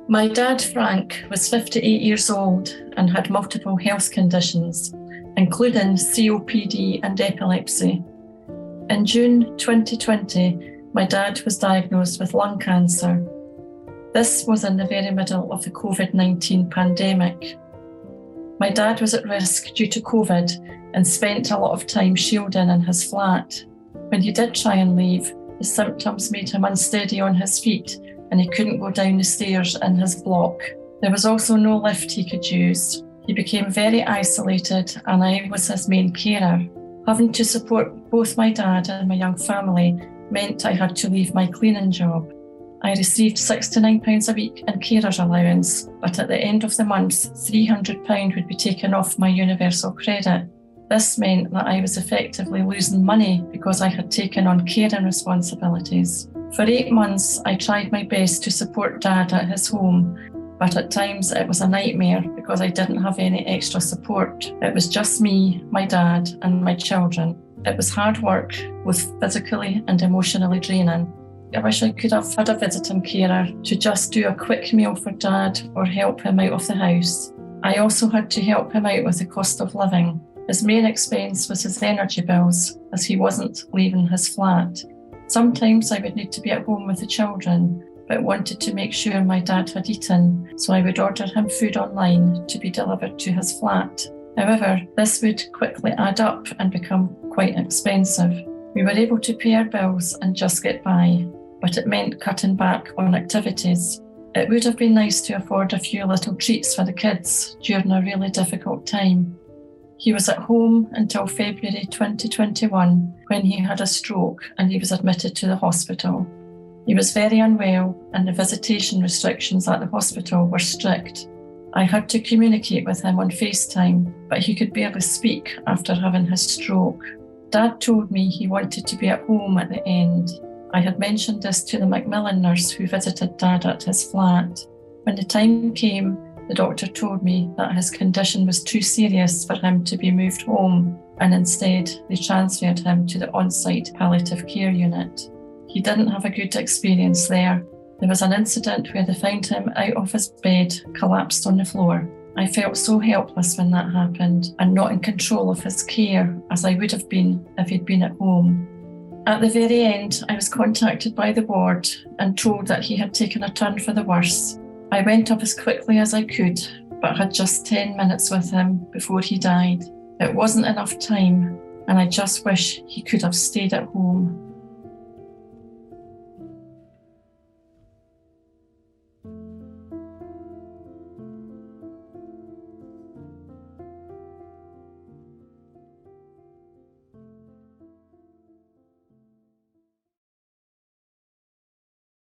My dad, Frank, was 58 years old and had multiple health conditions, including COPD and epilepsy. In June 2020, my dad was diagnosed with lung cancer. This was in the very middle of the COVID-19 pandemic. My dad was at risk due to COVID and spent a lot of time shielding in his flat. When he did try and leave, the symptoms made him unsteady on his feet and he couldn't go down the stairs in his block. There was also no lift he could use. He became very isolated and I was his main carer. Having to support both my dad and my young family meant I had to leave my cleaning job. I received £69 a week in carer's allowance, but at the end of the month, £300 would be taken off my universal credit. This meant that I was effectively losing money because I had taken on caring responsibilities. For 8 months, I tried my best to support Dad at his home, but at times it was a nightmare because I didn't have any extra support. It was just me, my dad, and my children. It was hard work, both physically and emotionally draining. I wish I could have had a visiting carer to just do a quick meal for Dad or help him out of the house. I also had to help him out with the cost of living. His main expense was his energy bills, as he wasn't leaving his flat. Sometimes I would need to be at home with the children, but wanted to make sure my dad had eaten, so I would order him food online to be delivered to his flat. However, this would quickly add up and become quite expensive. We were able to pay our bills and just get by, but it meant cutting back on activities. It would have been nice to afford a few little treats for the kids during a really difficult time. He was at home until February 2021 when he had a stroke and he was admitted to the hospital. He was very unwell and the visitation restrictions at the hospital were strict. I had to communicate with him on FaceTime, but he could barely speak after having his stroke. Dad told me he wanted to be at home at the end. I had mentioned this to the Macmillan nurse who visited Dad at his flat. When the time came, the doctor told me that his condition was too serious for him to be moved home, and instead they transferred him to the on-site palliative care unit. He didn't have a good experience there. There was an incident where they found him out of his bed, collapsed on the floor. I felt so helpless when that happened and not in control of his care as I would have been if he'd been at home. At the very end, I was contacted by the ward and told that he had taken a turn for the worse. I went up as quickly as I could, but had just 10 minutes with him before he died. It wasn't enough time, and I just wish he could have stayed at home.